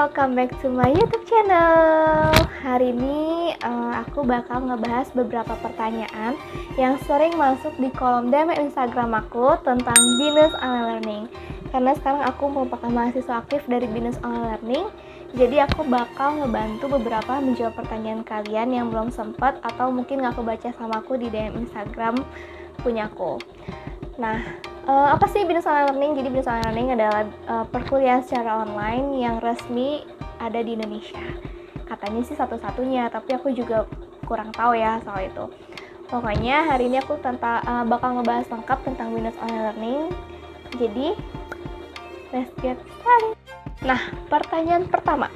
welcome back to my YouTube channel. Hari ini aku bakal ngebahas beberapa pertanyaan yang sering masuk di kolom DM Instagram aku tentang BINUS Online Learning. Karena sekarang aku merupakan mahasiswa aktif dari BINUS Online Learning, jadi aku bakal ngebantu beberapa menjawab pertanyaan kalian yang belum sempat atau mungkin gak kebaca sama aku di DM Instagram punyaku. Nah, apa sih BINUS Online Learning? Jadi BINUS Online Learning adalah perkuliahan secara online yang resmi ada di Indonesia. Katanya sih satu-satunya, tapi aku juga kurang tahu ya soal itu. Pokoknya hari ini aku bakal ngebahas lengkap tentang BINUS Online Learning. Jadi, let's get started. Nah, pertanyaan pertama.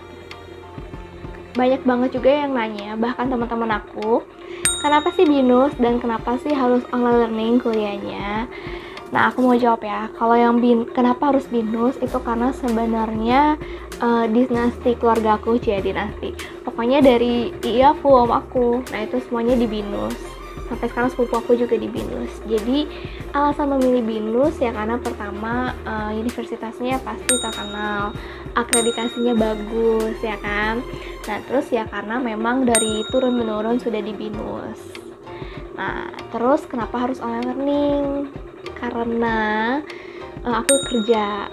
Banyak banget juga yang nanya, bahkan teman-teman aku, kenapa sih BINUS dan kenapa sih harus online learning kuliahnya? Nah, aku mau jawab ya. Kalau yang kenapa harus BINUS itu karena sebenarnya dinasti keluarga aku, dinasti. Pokoknya dari iyaku, om aku. Nah, itu semuanya di BINUS. Sampai sekarang sepupu aku juga di BINUS. Jadi, alasan memilih BINUS ya karena pertama universitasnya pasti terkenal, akreditasinya bagus ya kan. Nah, terus ya karena memang dari turun-menurun sudah di BINUS. Nah, terus kenapa harus online learning? Karena aku kerja.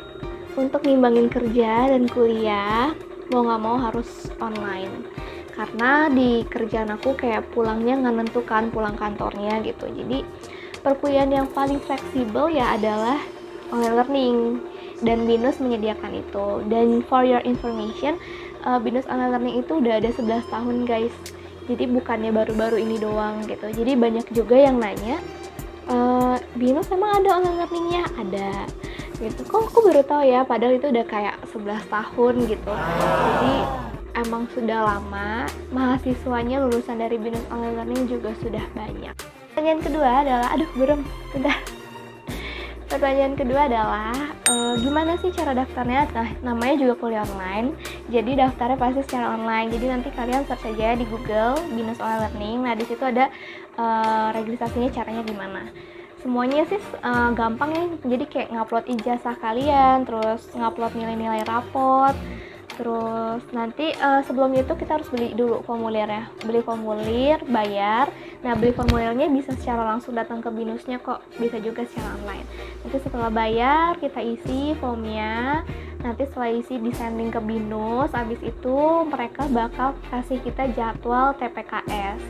Untuk ngimbangin kerja dan kuliah, mau gak mau harus online. Karena di kerjaan aku kayak pulangnya nggak nentukan pulang kantornya gitu. Jadi perkuliahan yang paling fleksibel ya adalah online learning. Dan BINUS menyediakan itu. Dan for your information, BINUS online learning itu udah ada 11 tahun guys. Jadi bukannya baru-baru ini doang gitu. Jadi banyak juga yang nanya, BINUS emang ada online learningnya? Ada gitu. Kok aku baru tahu ya, padahal itu udah kayak 11 tahun gitu. Jadi emang sudah lama, mahasiswanya lulusan dari BINUS online learning juga sudah banyak. Pertanyaan kedua adalah, Pertanyaan kedua adalah, gimana sih cara daftarnya? Nah, namanya juga kuliah online, jadi daftarnya pasti secara online. Jadi nanti kalian search aja di Google BINUS Online Learning. Nah, di situ ada registrasinya caranya gimana. Semuanya sih gampang ya. Jadi kayak ngupload ijazah kalian, terus ngupload nilai-nilai rapot. Terus nanti sebelum itu kita harus beli dulu formulirnya. Beli formulir, bayar. Nah, beli formulirnya bisa secara langsung datang ke BINUSnya kok, bisa juga secara online. Nanti setelah bayar, kita isi formnya. Nanti setelah isi disending ke BINUS, habis itu mereka bakal kasih kita jadwal TPKS.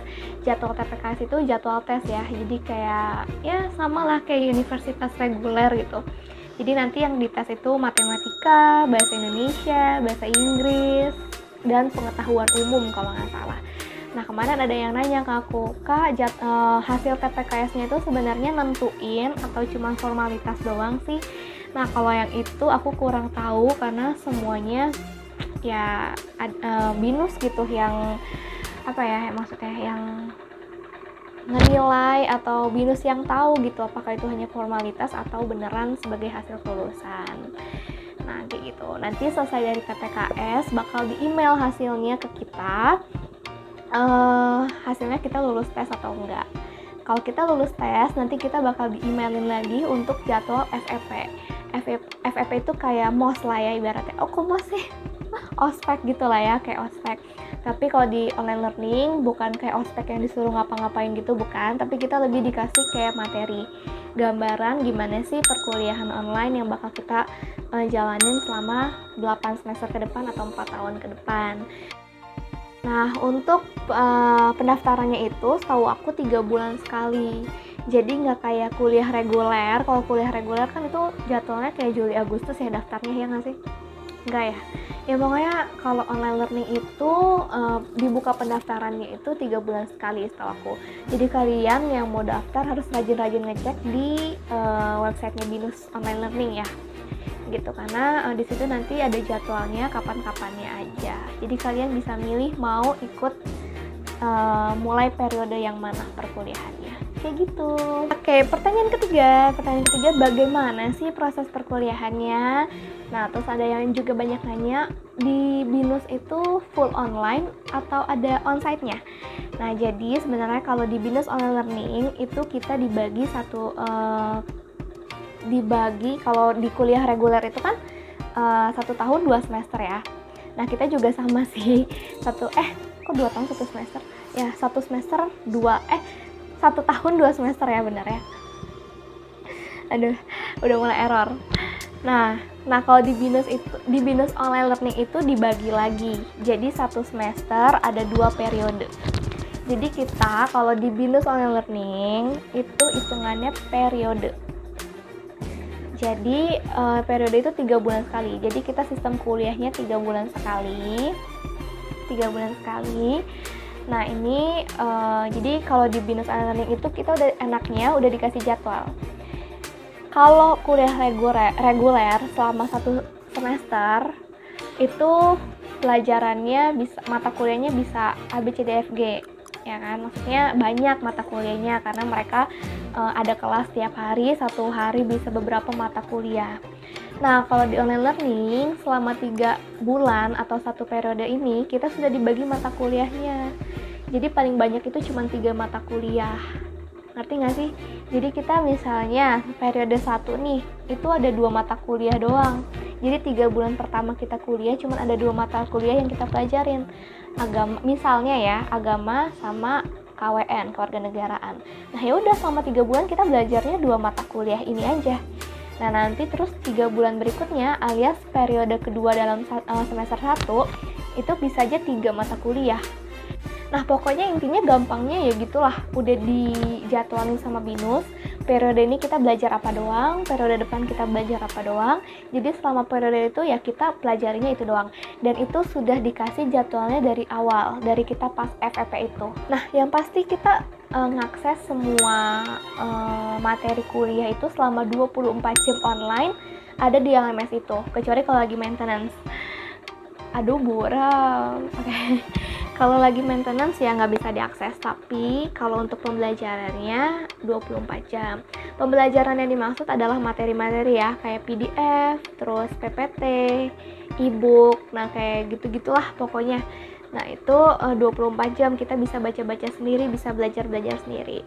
Jadwal TPKS itu jadwal tes ya. Jadi kayak ya sama lah kayak universitas reguler gitu. Jadi nanti yang dites itu matematika, bahasa Indonesia, bahasa Inggris, dan pengetahuan umum kalau nggak salah. Nah, kemarin ada yang nanya ke aku, Kak, hasil TPKS-nya itu sebenarnya nentuin atau cuma formalitas doang sih? Nah, kalau yang itu aku kurang tahu karena semuanya ya BINUS gitu yang maksudnya yang ngenilai atau BINUS yang tahu gitu apakah itu hanya formalitas atau beneran sebagai hasil kelulusan. Nah, kayak gitu. Nanti selesai dari TPKS bakal di email hasilnya ke kita. Hasilnya kita lulus tes atau enggak. Kalau kita lulus tes, nanti kita bakal di emailin lagi untuk jadwal FEP. FEP itu kayak MOS lah ya ibaratnya. Oh, kok MOS sih? Ospek gitu lah ya, kayak ospek. Tapi kalau di online learning bukan kayak ospek yang disuruh ngapa-ngapain gitu, bukan. Tapi kita lebih dikasih kayak materi, gambaran gimana sih perkuliahan online yang bakal kita jalanin selama 8 semester ke depan atau 4 tahun ke depan. Nah, untuk pendaftarannya itu setahu aku 3 bulan sekali. Jadi nggak kayak kuliah reguler. Kalau kuliah reguler kan itu jadwalnya kayak Juli Agustus ya daftarnya, ya nggak sih? Enggak ya? Ya pokoknya kalau online learning itu dibuka pendaftarannya itu 3 bulan sekali setahu aku. Jadi kalian yang mau daftar harus rajin-rajin ngecek di websitenya BINUS Online Learning ya. Gitu, karena di situ nanti ada jadwalnya kapan-kapannya aja. Jadi kalian bisa milih mau ikut mulai periode yang mana perkuliahannya. Kayak gitu. Oke, pertanyaan ketiga, bagaimana sih proses perkuliahannya? Nah, terus ada yang juga banyak nanya, di BINUS itu full online atau ada onsite-nya? Nah, jadi sebenarnya kalau di BINUS Online Learning itu kita dibagi kalau di kuliah reguler itu kan 1 tahun 2 semester ya. Nah kita juga sama sih, kok 2 tahun 1 semester? Ya 1 semester 1 tahun 2 semester ya, benar ya. Aduh, udah mulai error. Nah kalau di BINUS online learning itu dibagi lagi. Jadi 1 semester ada 2 periode. Jadi kita kalau di BINUS online learning itu hitungannya periode. Jadi periode itu 3 bulan sekali. Jadi kita sistem kuliahnya 3 bulan sekali. 3 bulan sekali. Nah ini jadi kalau di BINUS online learning itu kita udah enaknya udah dikasih jadwal. Kalau kuliah reguler selama 1 semester itu pelajarannya mata kuliahnya bisa ABCDFG. Ya kan, maksudnya banyak mata kuliahnya karena mereka ada kelas tiap hari, 1 hari bisa beberapa mata kuliah. Nah kalau di online learning selama 3 bulan atau 1 periode ini kita sudah dibagi mata kuliahnya. Jadi paling banyak itu cuma 3 mata kuliah. Ngerti nggak sih? Jadi kita misalnya periode 1 nih itu ada 2 mata kuliah doang. Jadi 3 bulan pertama kita kuliah cuma ada 2 mata kuliah yang kita pelajarin. Agama, misalnya ya, agama sama KWN, kewarganegaraan. Nah ya udah selama 3 bulan kita belajarnya 2 mata kuliah ini aja. Nah nanti terus 3 bulan berikutnya alias periode kedua dalam semester 1 itu bisa aja 3 mata kuliah. Nah pokoknya intinya gampangnya ya gitulah, udah dijadwalin sama BINUS. Periode ini kita belajar apa doang, periode depan kita belajar apa doang. Jadi selama periode itu ya kita pelajarinya itu doang. Dan itu sudah dikasih jadwalnya dari awal, dari kita pas FEP itu. Nah yang pasti kita ngakses semua materi kuliah itu selama 24 jam online ada di LMS itu, kecuali kalau lagi maintenance. Aduh buram. Oke. Kalau lagi maintenance ya nggak bisa diakses, tapi kalau untuk pembelajarannya 24 jam. Pembelajaran yang dimaksud adalah materi-materi ya, kayak PDF, terus PPT, e-book, nah kayak gitu-gitulah pokoknya. Nah itu 24 jam kita bisa baca-baca sendiri, bisa belajar-belajar sendiri.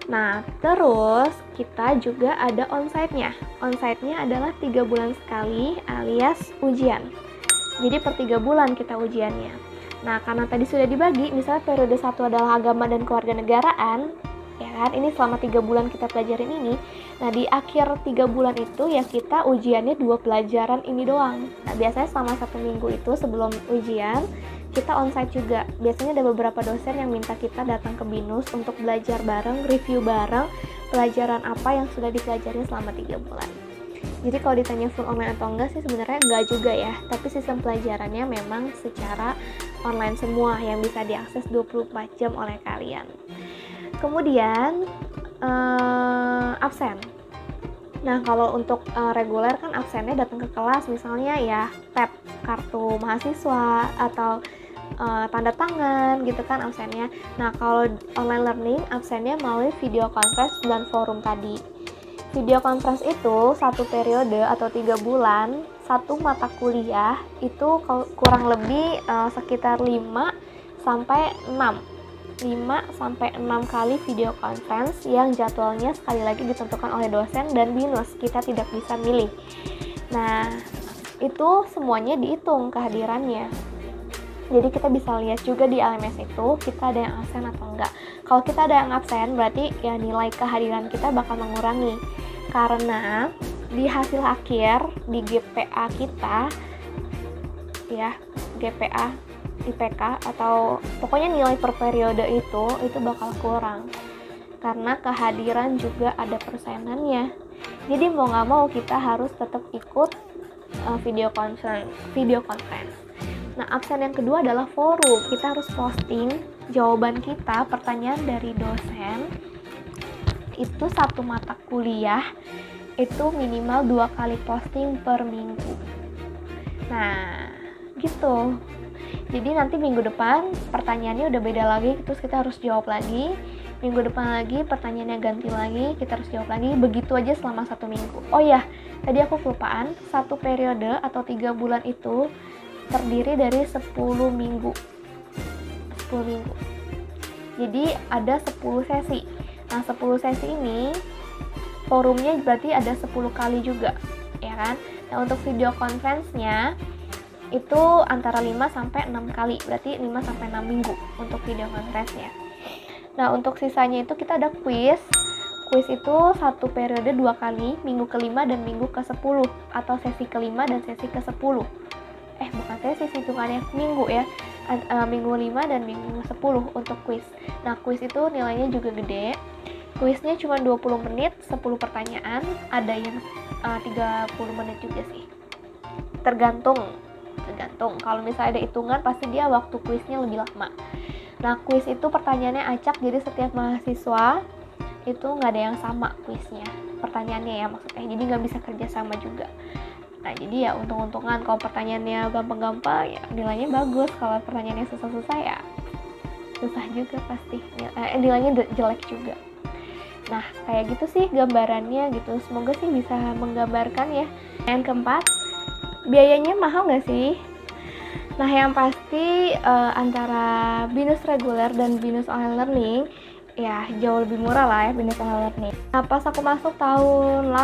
Nah terus kita juga ada onsite-nya. Onsite-nya adalah 3 bulan sekali alias ujian. Jadi per 3 bulan kita ujiannya. Nah, karena tadi sudah dibagi, misalnya periode 1 adalah agama dan kewarganegaraan, ya kan, ini selama 3 bulan kita pelajarin ini. Nah, di akhir 3 bulan itu ya kita ujiannya 2 pelajaran ini doang. Nah, biasanya selama 1 minggu itu sebelum ujian, kita onsite juga. Biasanya ada beberapa dosen yang minta kita datang ke BINUS untuk belajar bareng, review bareng, pelajaran apa yang sudah dipelajari selama 3 bulan. Jadi kalau ditanya full online atau enggak sih sebenarnya enggak juga ya, tapi sistem pelajarannya memang secara online semua yang bisa diakses 24 jam oleh kalian. Kemudian absen. Nah kalau untuk reguler kan absennya datang ke kelas, misalnya ya tab kartu mahasiswa atau tanda tangan gitu kan absennya. Nah kalau online learning absennya melalui video conference dan forum tadi. Video conference itu 1 periode atau 3 bulan, 1 mata kuliah itu kurang lebih sekitar 5 sampai 6 kali video conference yang jadwalnya sekali lagi ditentukan oleh dosen dan BINUS, kita tidak bisa milih. Nah itu semuanya dihitung kehadirannya. Jadi kita bisa lihat juga di LMS itu kita ada yang absen atau enggak. Kalau kita ada yang absen berarti ya nilai kehadiran kita bakal mengurangi. Karena di hasil akhir di GPA kita ya, GPA IPK atau pokoknya nilai per periode itu bakal kurang. Karena kehadiran juga ada persenannya. Jadi mau nggak mau kita harus tetap ikut video conference. Nah, absen yang kedua adalah forum. Kita harus posting jawaban kita, pertanyaan dari dosen. Itu 1 mata kuliah, itu minimal 2 kali posting per minggu. Nah, gitu. Jadi nanti minggu depan pertanyaannya udah beda lagi, terus kita harus jawab lagi. Minggu depan lagi pertanyaannya ganti lagi, kita harus jawab lagi. Begitu aja selama 1 minggu. Oh ya, tadi aku kelupaan, 1 periode atau 3 bulan itu terdiri dari 10 minggu. 10 minggu. Jadi ada 10 sesi. Nah, 10 sesi ini forumnya berarti ada 10 kali juga, ya kan? Nah, untuk video conference-nya itu antara 5 sampai 6 kali, berarti 5 sampai 6 minggu untuk video kongresnya. Nah, untuk sisanya itu kita ada kuis. Kuis itu satu periode 2 kali, minggu ke-5 dan minggu ke-10, atau sesi ke-5 dan sesi ke-10. Bukan sesi sih, hitungannya minggu ya. Minggu 5 dan minggu 10 untuk kuis. Nah, kuis itu nilainya juga gede. Kuisnya cuma 20 menit, 10 pertanyaan, ada yang 30 menit juga sih. Tergantung. Kalau misalnya ada hitungan, pasti dia waktu kuisnya lebih lama. Nah, kuis itu pertanyaannya acak, jadi setiap mahasiswa itu nggak ada yang sama kuisnya, pertanyaannya ya maksudnya, jadi nggak bisa kerja sama juga. Nah, jadi ya untung-untungan kalau pertanyaannya gampang-gampang ya nilainya bagus, kalau pertanyaannya susah-susah ya susah juga pasti, nilainya jelek juga. Nah, kayak gitu sih gambarannya gitu, semoga sih bisa menggambarkan ya. Yang keempat, biayanya mahal nggak sih? Nah, yang pasti antara BINUS reguler dan BINUS online learning ya jauh lebih murah lah ya BINUS online learning. Nah, pas aku masuk tahun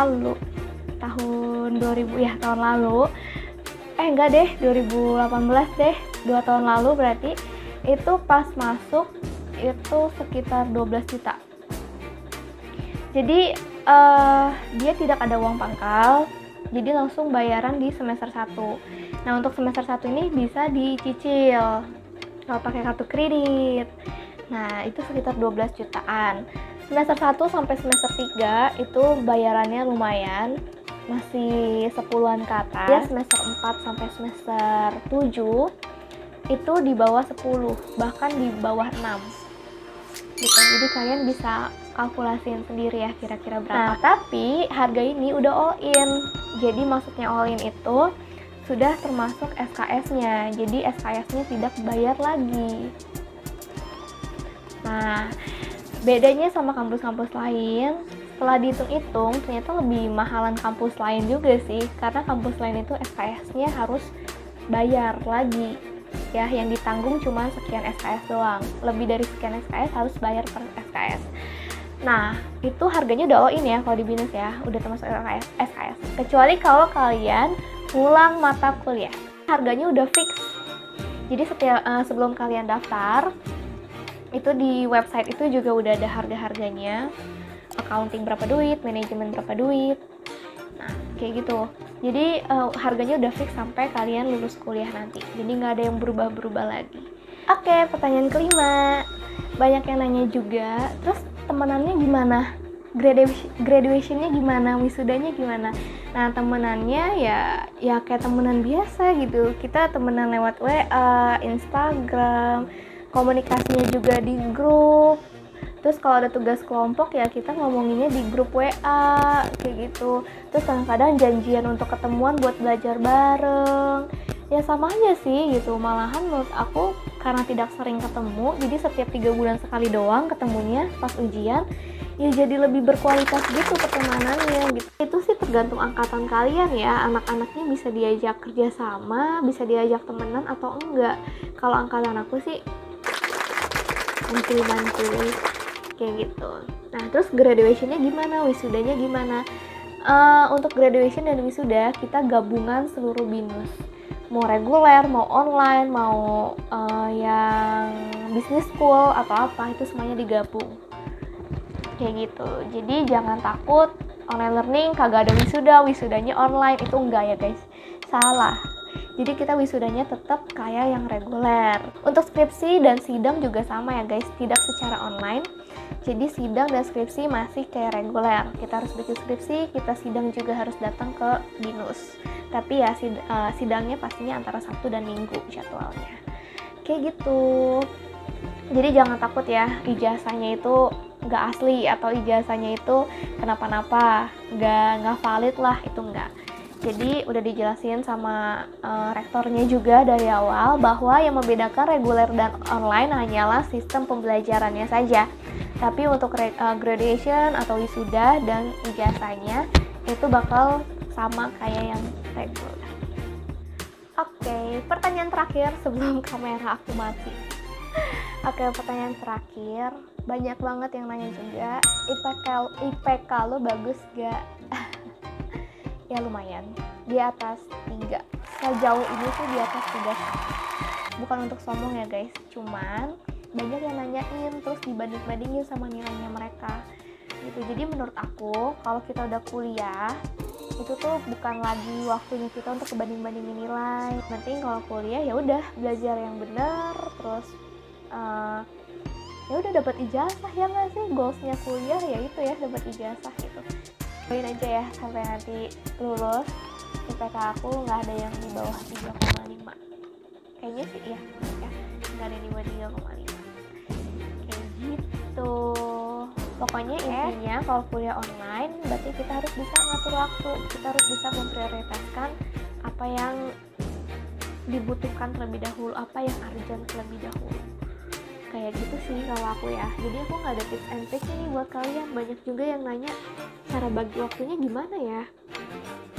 2018 deh, 2 tahun lalu berarti, itu pas masuk itu sekitar 12 juta. Jadi dia tidak ada uang pangkal, jadi langsung bayaran di semester 1. Nah, untuk semester 1 ini bisa dicicil kalau pakai kartu kredit. Nah, itu sekitar 12 jutaan. Semester 1 sampai semester 3 itu bayarannya lumayan, masih 10-an ke atas. Ya, semester 4 sampai semester 7 itu di bawah 10, bahkan di bawah 6. Gitu. Jadi kalian bisa kalkulasiin sendiri ya kira-kira berapa. Nah, tapi harga ini udah all in. Jadi maksudnya all in itu sudah termasuk SKS-nya. Jadi SKS-nya tidak bayar lagi. Nah, bedanya sama kampus-kampus lain, setelah dihitung-hitung ternyata lebih mahalan kampus lain juga sih. Karena kampus lain itu SKS-nya harus bayar lagi. Ya, yang ditanggung cuma sekian SKS doang. Lebih dari sekian SKS harus bayar per SKS. Nah, itu harganya udah all in ya kalau di BINUS ya, udah termasuk SKS. Kecuali kalau kalian ngulang mata kuliah, harganya udah fix. Jadi sebelum kalian daftar, itu di website itu juga udah ada harga-harganya. Accounting berapa duit, manajemen berapa duit. Nah, kayak gitu. Jadi harganya udah fix sampai kalian lulus kuliah nanti. Jadi nggak ada yang berubah-berubah lagi. Oke, pertanyaan kelima. Banyak yang nanya juga, terus temenannya gimana? Graduation-nya gimana? Wisudanya gimana? Nah, temenannya ya kayak temenan biasa gitu. Kita temenan lewat WA, Instagram, komunikasinya juga di grup. Terus kalau ada tugas kelompok ya kita ngomonginnya di grup WA kayak gitu. Terus kadang-kadang janjian untuk ketemuan buat belajar bareng. Ya sama aja sih gitu. Malahan menurut aku karena tidak sering ketemu, jadi setiap 3 bulan sekali doang ketemunya pas ujian, ya jadi lebih berkualitas gitu pertemanannya gitu. Itu sih tergantung angkatan kalian ya, anak-anaknya bisa diajak kerja sama, bisa diajak temenan atau enggak. Kalau angkatan aku sih mantul-mantul kayak gitu. Nah, terus graduation-nya gimana? Wisudanya gimana? Untuk graduation dan wisuda kita gabungan seluruh BINUS. Mau reguler, mau online, mau yang business school atau apa, itu semuanya digabung. Kayak gitu. Jadi jangan takut online learning kagak ada wisuda, wisudanya online, itu enggak ya guys. Salah. Jadi kita wisudanya tetap kayak yang reguler. Untuk skripsi dan sidang juga sama ya guys, tidak secara online. Jadi sidang dan skripsi masih kayak reguler. Kita harus bikin skripsi, kita sidang juga harus datang ke BINUS. Tapi ya sidangnya pastinya antara Sabtu dan Minggu jadwalnya. Kayak gitu. Jadi jangan takut ya, ijazahnya itu nggak asli atau ijazahnya itu kenapa-napa, nggak valid lah, itu nggak. Jadi udah dijelasin sama rektornya juga dari awal bahwa yang membedakan reguler dan online hanyalah sistem pembelajarannya saja. Tapi untuk graduation atau wisuda dan ijazahnya itu bakal sama kayak yang reguler. Oke, pertanyaan terakhir sebelum kamera aku mati. Oke, pertanyaan terakhir. Banyak banget yang nanya juga, IPK lo bagus gak? Ya lumayan. di atas 3. Sejauh ini sih di atas 3. Bukan untuk sombong ya guys, cuman banyak yang nanyain terus dibanding-bandingin sama nilainya mereka gitu. Jadi menurut aku kalau kita udah kuliah itu tuh bukan lagi waktunya kita untuk banding-bandingin nilai. Nanti kalau kuliah ya udah belajar yang benar, terus ya udah dapat ijazah, ya nggak sih? Goalsnya kuliah ya itu ya, dapat ijazah gitu. Doain aja ya sampai nanti lulus IPK aku nggak ada yang di bawah 3,5. Kayaknya sih ya nggak ada yang di bawah 3,5 kayak gitu. Pokoknya intinya kalau kuliah online berarti kita harus bisa ngatur waktu, kita harus bisa memprioritaskan apa yang dibutuhkan terlebih dahulu, apa yang urgent terlebih dahulu. Kayak gitu sih kalau aku ya. Jadi aku nggak ada tips and trick nih buat kalian. Banyak juga yang nanya cara bagi waktunya gimana ya.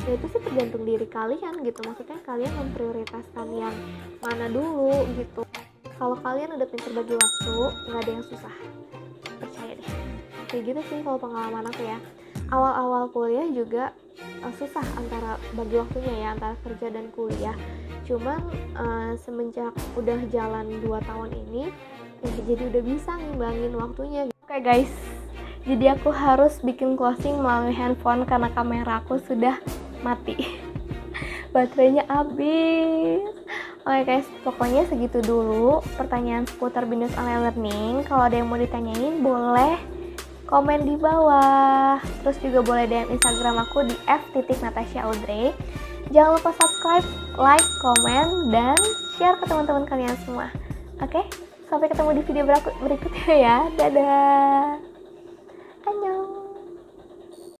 Ya itu sih tergantung diri kalian gitu. Maksudnya kalian memprioritaskan yang mana dulu gitu. Kalau kalian udah pintar bagi waktu, nggak ada yang susah. Percaya deh. Kayak gitu sih kalau pengalaman aku ya. Awal-awal kuliah juga susah antara bagi waktunya ya, antara kerja dan kuliah. Cuman semenjak udah jalan 2 tahun ini ya, jadi udah bisa ngimbangin waktunya. Oke guys, jadi aku harus bikin closing melalui handphone karena kamera aku sudah mati. Baterainya habis. Oke guys, pokoknya segitu dulu pertanyaan seputar BINUS Online Learning. Kalau ada yang mau ditanyain boleh komen di bawah. Terus juga boleh DM Instagram aku di f.natasha_audrey. Jangan lupa subscribe, like, komen, dan share ke teman-teman kalian semua. Oke, sampai ketemu di video berikutnya ya. Dadah.